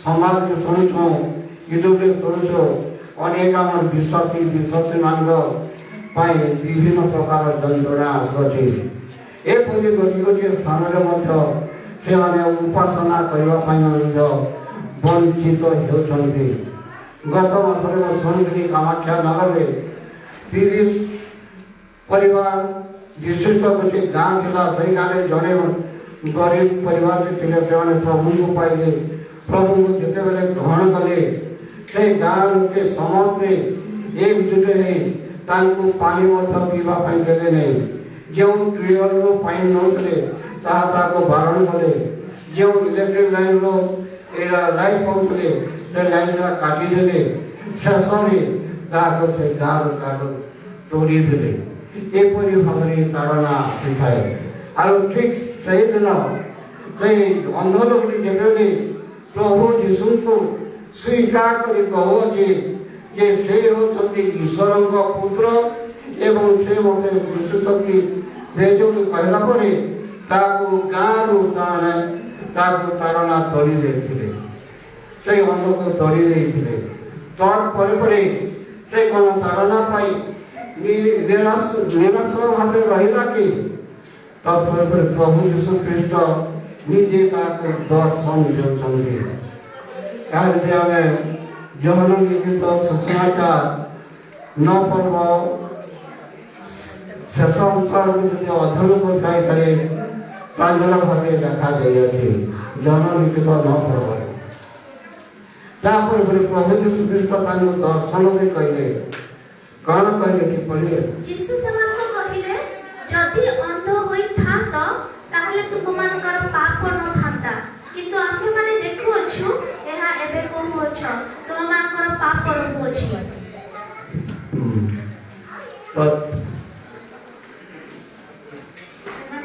समाज शुणुछु यूट्यूब शुणुछु अनेक आम विश्वासी विश्वासी मान विभिन्न प्रकार जंत्रणा आसुची एपरि गोटे गोटे स्थान से उपासना करने वंचित होती गत मसरे शुणी कामाख्या नगर में 30 परिवार विशिष्ट गोटे गाँ थी से गाँव में जड़े गरीब परिवार थे से प्रभु को पाइले प्रभु को जिते बेले ग्रहण कले से गाँव लोके समस्ते एकजुट हो पानी पीवा देले नहीं जो ट्यूबवेल पानी नौ बारण कले जो इलेक्ट्रिक लाइन लाइट पाते से लाइन काटिदे शेष में से गाँव तोड़ीदे एपरी भाव ताड़ना आसीए आर ठीक से दिन से अंध लोक जिते प्रभु जीशु को स्वीकार कर कह जे से होती ईश्वर पुत्र एवं से मत दृष्टि शक्ति दे जो कहला गाँव तारणा तोड़ी देथिले से अंध को तोड़ी देथिले तत्पर से कौन तारणा पाई निराश भाव रहा कि तत्पर प्रभु यीशु ख्रीस्ट निजे दर्शन देउछन्ति यदि आमे यूहन्ना लिखित सुसमाचार 9 पर्व शेष अंशर अध्ययन कर प्रांजल भाव देखा जाइए यूहन्ना लिखित 9 पर्व प्रभु यीशु ख्रीस्ट दर्शन दे कहले कौन कहले कि पढ़िए यीशु समान कहिले जदि अंध होई थांत ताहले तुममानकर पाप न थांता किंतु आम्हे माने देखु अछु एहा एबे कहू अछ तुममानकर पाप रहू अछि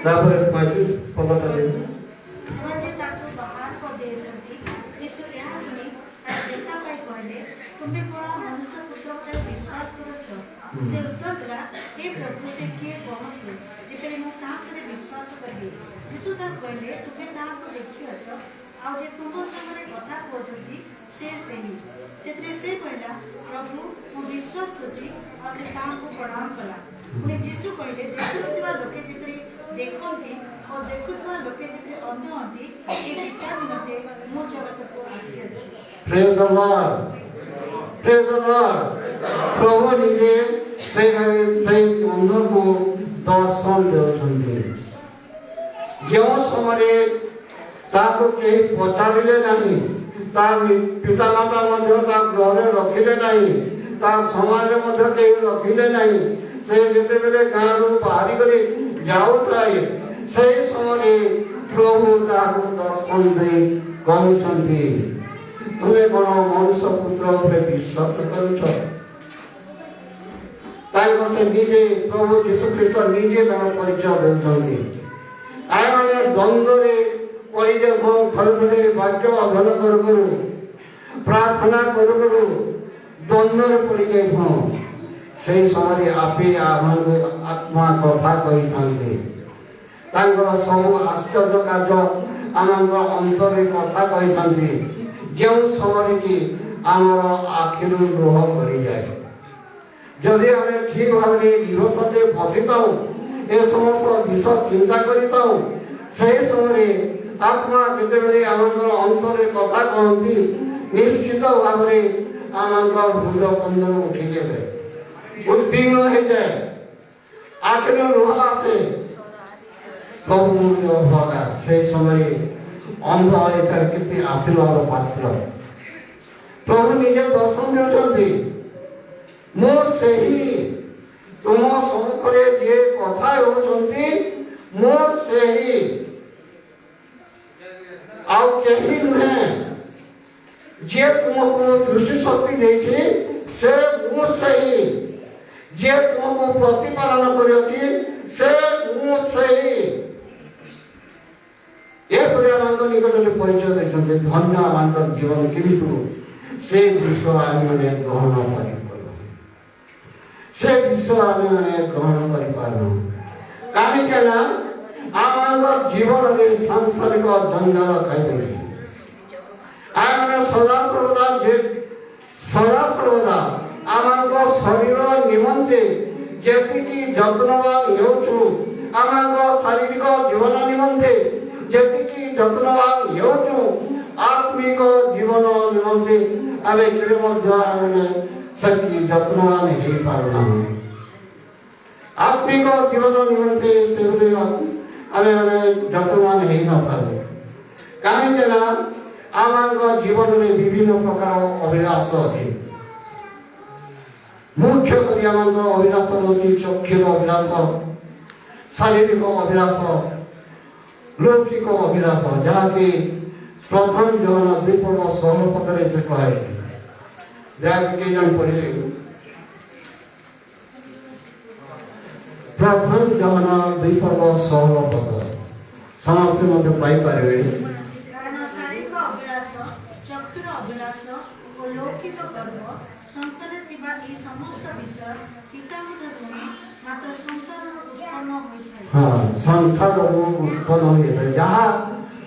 तापर 25 पद करे समाज ताको बाहर को दे जंती यीशु यह सुनी देखा पाई कहले तुम्हें कोन मनुष्य पुत्र पर विश्वास से उत्तर देला हे प्रभु से किए कहतु जेपरि मु ता पर विश्वास करबी यीशु ता कहले तुमे ता को देखि अछ आ जे तुम संगे कथा कहछथि से सेही सेतरे से कहला प्रभु मु विश्वास करछि आ से ता को प्रणाम कला पुणे यीशु कहले देखुथिबा लोके जेपरि देखंती और देखुथिबा लोके जेपरि अंध हंती ए विचार निमते मु जगत को आसी अछि। Praise the Lord. Praise the Lord. प्रभु निजे से अंध को दर्शन देउछन्ति जो समय ताको केही पचारिले नाही ता पिता माता मध्य ता घरे रखिले नाही ता समाज मध्य केही रखिले नाही से जेते बेले गारू बाहरी करी जाउथाय सेही समय प्रभु ताको दर्शन दे कहउछन्ति तुमे कोन मनुष्य पुत्र उपरे विश्वास करूछ ताको से निजे प्रभु यीशु ख्रीष्ट निजे ताको परिचय देउछन्ति आय माने द्वंद्वरे परिचय थरे थरे वाक्य अध्ययन करू प्रार्थना करू द्वंद्वरे परिचय से समय आपे आत्मा कथा कही थांती तांकर सब आश्चर्य कार्य आनंद अंतरे कथा कही थांती जो समय की आमर आखिरु लुह करी जाए जदि हमें ठीक भाव निरसने बसिताऊ ए समस्त विषय चिंता करिताऊ सही समय आत्मा केतेबेले आमर अंतरे कथा कहती निश्चित भाव आमर हृदय कंदन उठी जाए उद्विग्न हो जाए आखिर लुह आसे प्रभु भगा से समय अंध एथार केते आशीर्वाद पात्र प्रभु निजे दर्शन देउछन्ति मो सेही तुम सम्मुखरे जे कथा होउछन्ति मो सेही आउ केही नुहे जे तुमको दृष्टि शक्ति देछि से मो सेही जे तुमको प्रतिपालन करियछि से मो सेही ए पर्यावरण निकट में परिचय देते धन्य आनंद जीवन किंतु से विश्व आदि माने ग्रहण करि से विश्व आदि माने ग्रहण करि पारो काहे केना आनंद जीवन रे सांसारिक जंजाल खाइ दे आय माने सदा सर्वदा आनंद शरीर निमंते जेतिकी जत्नवान हेउछु आनंद शारीरिक जीवन निमंते जेतिकी जत्नवान हेउछु आत्मिक जीवन निमंते आमे केबे मध्य आमे सती जत्नवान हे पारना आत्मिक जीवन निमंते सेबे आमे जत्नवान हे न पारे काहे केना आमांग जीवन रे विभिन्न प्रकार अभिलाष अछि मुख्य करी आमांग अभिलाष अछि चक्षुर अभिलाष शारीरिक अभिलाष लौकिक अभिलाष जहाँ कि प्रथम जन द्विपर्व 16 पदरे से कहे जहाँ जन पढ़े प्रथम जन द्विपर्व 16 पद समस्त मध्य पाई पारे शारीरिक अभिलाष चक्षुर अभिलाष और लौकिक कर्म संसार दिबा ई समस्त विषय पिता नुहे मात्र संसार उत्पन्न होइଥାଏ हाँ संसार उत्पन्न होइଥାଏ जहाँ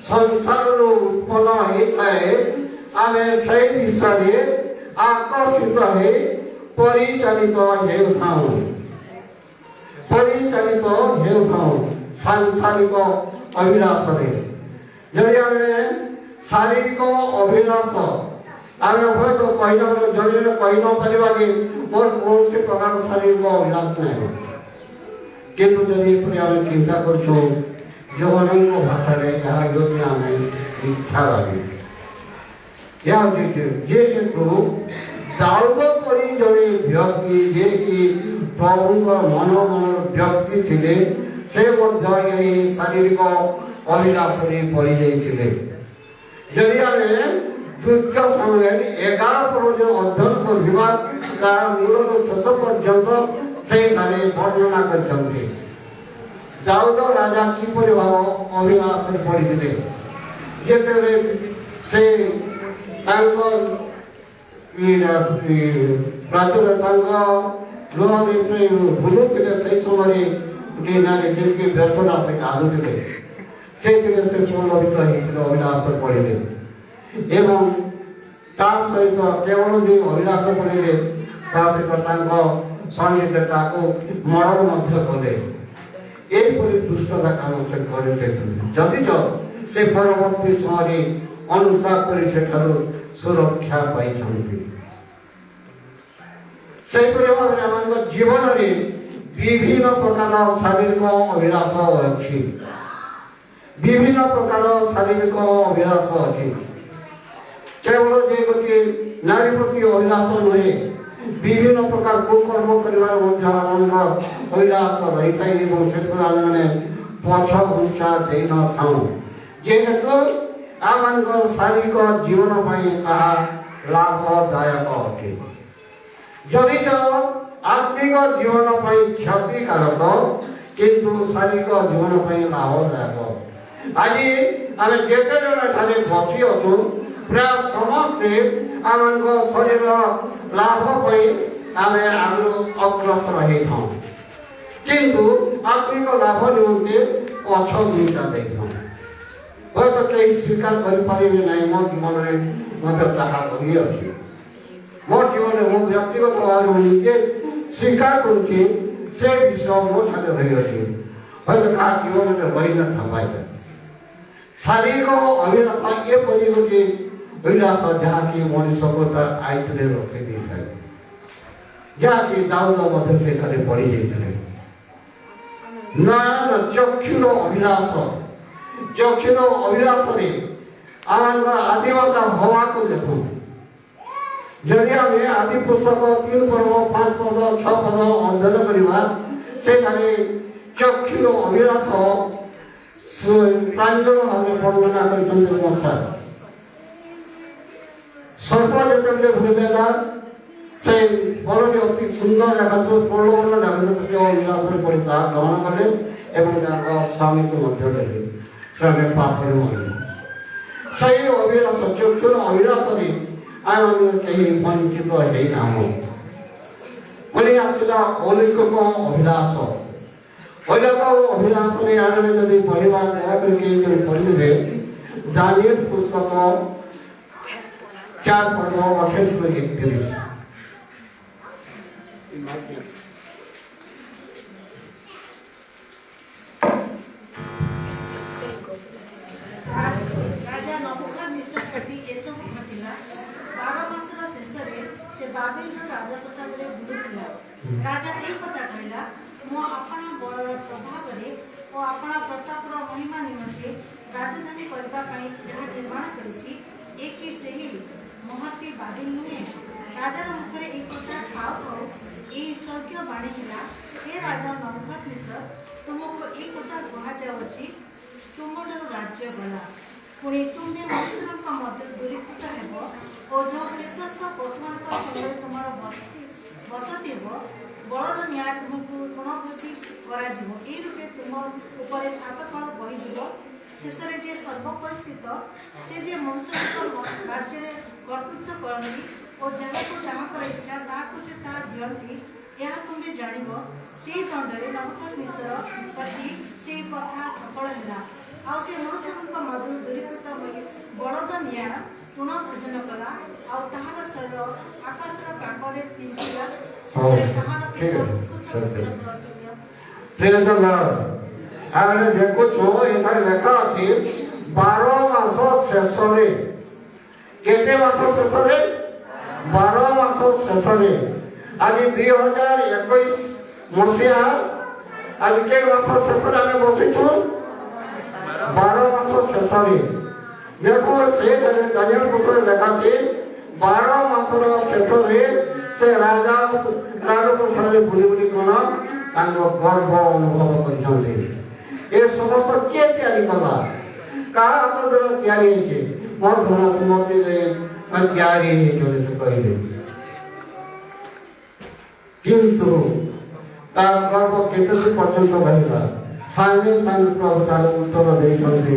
संसार उत्पन्न होइଥାଏ आमे सही विषय आकर्षित है परिचालित हेउथाऊ सांसारिक अभिलाष रे यदि आमे शारीरिक अभिलाष आमे हयतो कहि जदि कहि न परिबा कि मोर कौन से प्रकार शारीरिक अभिलाष नहीं किंतु जदि पुरी आमे चिंता करछो जवनन को भाषा रे यहाँ योग्य आमे इच्छा लागे या जे हेतु दाऊद परी जड़े व्यक्ति जे कि प्रभुंकर मन व्यक्ति थिले से मध्य यही शारीरिक अभिलाष रे पड़ी जाइथिले यदि आमे तृतीय समय 11 पर्व जो अध्ययन करथिबा तार मूल शेष पर्यंत से थारे वर्णना करछन्ते दाऊद राजा किपरि भाव अभिलाष रे पड़िथिले जेतेबे से तांकर राजर तांका लोहारे से बुलुथिले से समय गोटे नारी जेकी बेसरा से गाधुले से प्रलोभित होते अभिलाष पढ़े एवं ता सहित केवल जो अभिलाष पढ़े ता सहित संगीत मर्डर कले यहीपरि दुष्टता काम से करते जदि से परवर्ती समय अनुताप कर सुरक्षा पाई जीवन में विभिन्न प्रकार शारीरिक अभिलाष अच्छी विभिन्न प्रकार शारीरिक अभिलाष अच्छी केवल जे गोटे नारी प्रति अभिलाष नुहे विभिन्न प्रकार कुकर्म कर अभिलाष रही है पछ घुंचा दे न था जेहेतु आम शारीरिक जीवन लाभदायक अटे जदि आत्मिक जीवन क्षतिकारक किंतु शारीरिक जीवन लाभदायक आज आम जिते जन बसी अच्छु प्राय समस्ते आम शरीर लाभ आम अग्रसर होता किंतु आत्मिक लाभ निमंते पछ दुईटा दे हयत कई स्वीकार करें ना मो जीवन में मत चाहा लगी अच्छी मो जीवन में मो व्यक्तिगत भाव में निजे स्वीकार करुच्ची से विषय मो ठाने रही अच्छी हयत क्या जीवन में रही न था शारीरिक अभिलाष ये परी गोटे अभिलाष जहाँकि मनुष्य को तार आयत्रे रखी दी था जहाँकि दाऊद से पड़ी जाते नयन चक्षुर अभिलाष चक्षुर अभिलाष आम आदिमता हवा को देखो जदि आम आदि पुस्तक 3 पर्व 5 पद 6 पद अध्ययन करवा से चक्षुर अभिलाष प्रांजल भाव वर्णना कर सर्प जो भूमिका से फल अति सुंदर जगह प्रलोभन जगह अभिलाष पड़ी ग्रहण कले स्वामी को से पाप मरले से अभिलाष चक्षुर अभिलाष आम कहीं वंचित होना पुणी आसला अलौकिक अभिलाष अलौकिक अभिलाष आम जब पढ़ा दया पढ़े दानिएल पुस्तक 4 पद 28 से 31 राजा नबुकदनेस्सर प्रति एसबु घटिला 12 मासर शेषर से बाबेल राजप्रसाद बुलुला राजा एक कथा कहला मो अपना बड़र प्रभाव और अपना प्रतापर महिमा निमंते राजधानी करने जहाँ निर्माण करी एक सही महती बाबेल नुहे राजार मुखर एक कथा खाओ खाओ ये स्वर्गीय बाणी है हे राजा नबुकदनेस्सर तुमको एक कथा कहुच्छी तुम राज्य गला पुणी तुम्हें मनुष्य मध्य दूरीकृत हो और जो प्रेतस्थ पशु संगे तुम बसती हो बलद न्याय तुमको तृणभोजी रूपे तुम उपर 7 काल बहीज शेष जे सर्वपरिस्थित से जे मनुष्य राज्य कर्तृत्व करती और जहाँ को जहाँ इच्छा ताकू से दिखती यह तुम्हें जान से दंडे नबुकदनेस्सर प्रति से कथा सफल है आउ से मनुष्य मधु दूरीकृत हो बलद न्याय तृण भोजन कला आउ ताहार शरीर आकाशर काकरे तिंतिला शेषरे ताहार देखो लेखा अच्छी 12 मास शेष केते मास शेष 12 मास शेष आज 2021 मसीहा आज के मास शेष आम बसीचु 12 मास शेष देखो से दानिएल पुस्तक लेखा 12 मासर शेष से राजा राजप्रसाद बुली बुली कौन गर्व अनुभव कर समस्त किए कला क्या हाथ द्वारा तैयारी मोर धन सम्मति तैयारी कहले किंतु तार गर्व केते पर्यंत रहा सागे सागे प्रभु तार उत्तर देते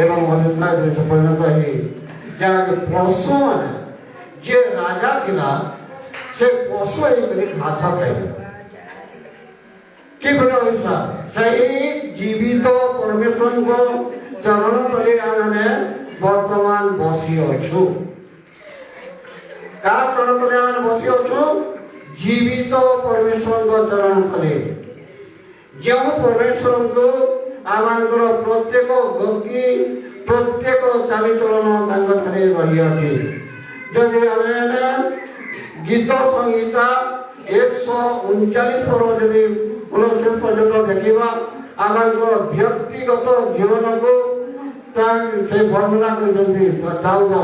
एवं अयोध्या देश परिणत है जहाँ पशु मैंने जे राजा थिला से पशु घास खाइबे कि भविष्य सही जीवित परमेश्वर को चरण तले आने वर्तमान बसी अच्छु का चरण तले आने बसी अच्छु जीवित परमेश्वर को चरण तले जो परमेश्वर को आमानकर प्रत्येक गति प्रत्येक चालीचलन ठारे रही अच्छी जदि आम गीत संहिता 139 पर्व जदि शेष पर्यटन देखा आम व्यक्तिगत जीवन को से वर्णना कर दाऊद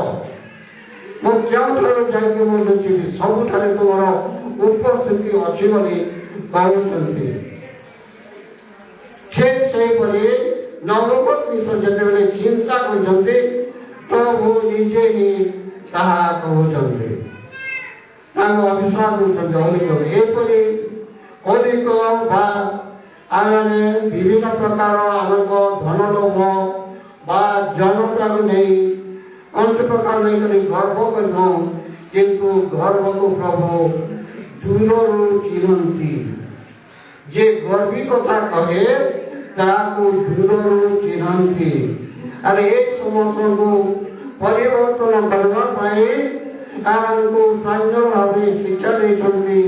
मो क्यों जाकि मुझे लुचि सबुठ तुम उपस्थिति अच्छी बोली कहते ठीक से नवपत मिश्र जिते चिंता करते प्रभु निजे ही कहते अभिशाप देते होलिक बा आने विभिन्न प्रकार आम धन लोभ बा जनता को नहीं कौन प्रकार नहीं करी गर्व किंतु गर्व को प्रभु दूर चिन्हती जे गर्वी कथा कहे ताकू दूर चिन्हती अरे एक समस्त को परिवर्तन करने आमको प्रांजल भाव शिक्षा देते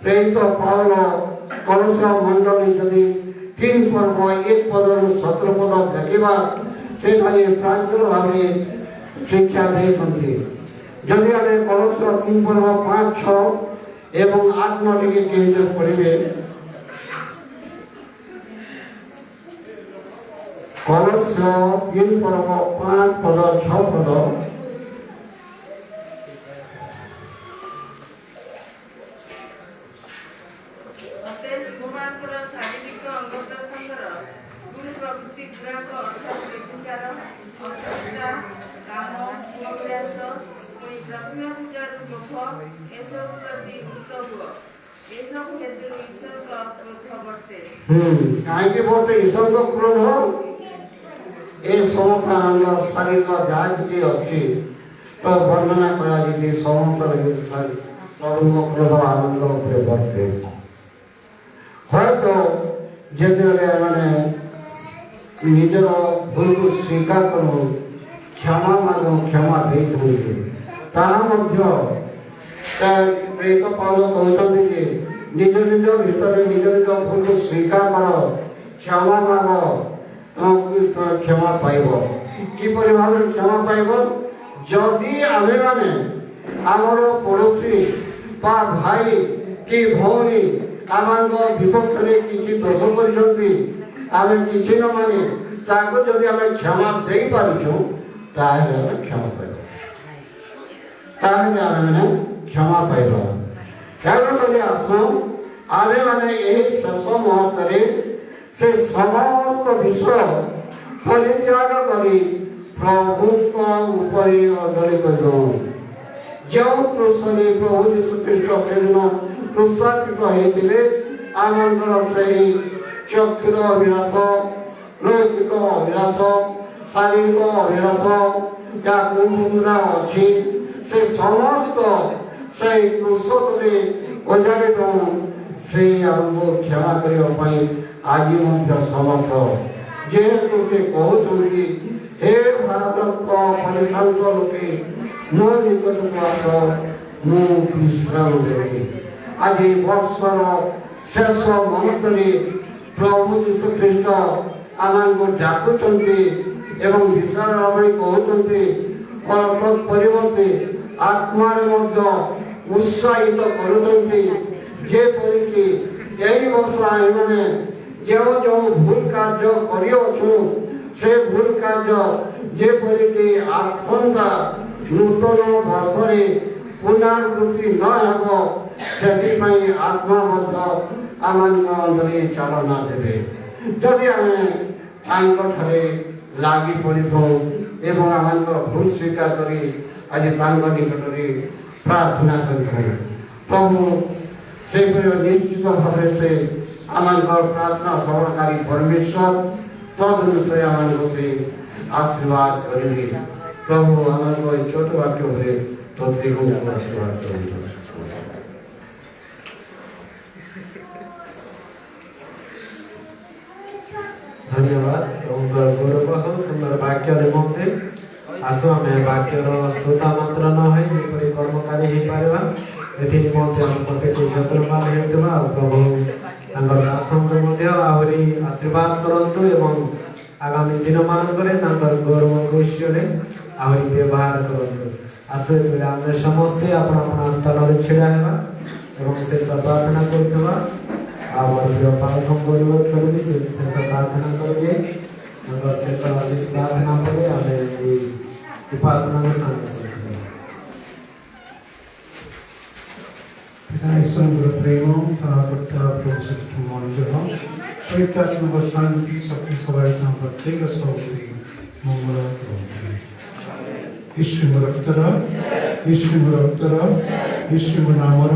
प्रेरित पाउल कलश मंडली जदि 3 पर्व 1 पदर 17 पद देखा से प्रांजल भाव शिक्षा देते जदि आम कलश 3 पर्व 5 6 एवं 8 9 टी केन्द्र पढ़े कलश 3 पर्व 5 पद 6 पद कहीं बोलते ईश्वर को क्रोध ये समस्त शरीर जहाँ कि अच्छी तो वर्णना कर समस्त प्रभु क्रोध आनंद बढ़ते हयतो जिते मैंने निजर भूल को स्वीकार कर क्षमा मांग क्षमा दे प्रेरित पाउल कहते कि निज निज भीतर निज निज भूल को स्वीकार कर क्षमा मांग तुमको क्षमा पाइब किपर भाव क्षमा पाइब जदि आमे माने आमर पड़ोसी बा भाई कि भौणी आम विपक्ष में किसी दोष कर किसी न माने ताको जदि आम क्षमा दे पारिछो ताहे क्षमा पाइब ताहे आमे क्षमा पाइब कारण कर आसो आमे माने एही शेष मुहूर्त से समस्त विषय परित्याग करी प्रभु को ऊपर अधरी कर जो क्रूसरे प्रभु यीशु ख्रीष्ट से दिन क्रूसाकृत होते आमंत्र से चक्षुर अभिलाष लौकिक अभिलाष शारीरिक अभिलाष या कुमुद्रा अच्छी से समस्त से क्रूस तले ओजाड़ी से आमको क्षमा करने आज समर्थ जेहेतु से कहते हे भारत परिशांत लोके मो निकट को आस मु विश्राम देवी आज वर्षर शेष मुहूर्त प्रभु यीशु ख्रीष्ट आम को डाकुंट एवं विश्राम कहते तत्परिवर्ते आत्मा उत्साहित करपरिकी यही वर्ष आने जो जो भूल कार्य करियो से भूल कार्य जेपरिकी आसंता नूतन वर्ष पुनरावृत्ति न हो से आत्मा आम अंदर चालना देवे जदि आम लगी पड़ी एवं आम भूल स्वीकार कर आज निकट प्रार्थना कर प्रभु से निश्चित भाव से आम प्रार्थना श्रवणकारी परमेश्वर तदनुसार आम से आशीर्वाद करेंगे प्रभु आम छोट वाक्य प्रत्येक आशीर्वाद करेंगे। धन्यवाद गौरव हो सुंदर वाक्य निमंते आसो आम वाक्यर श्रोता मात्र न हो कर्मकारी हो पारा एथि निमंते आम प्रत्येक यत्नवान होता प्रभु दासन को आहरी आशीर्वाद करंतु एवं आगामी दिन मानक गौरव गोष्ठी आहरी व्यवहार करंतु आसो ये आम समस्ते आपण स्थान छिड़ा एवं शेष प्रार्थना करुवा प्रार्थना करी शेष प्रार्थना करेंगे शेष आशीष प्रार्थना पर आम उपासना में शामिल ईश्वर प्रेम तथा प्रभु मंदिर पवित्रात्मक शांति शक्ति सबाई प्रत्येक सौरी मंगल ईश्वर उत्तर ईश्वर नामर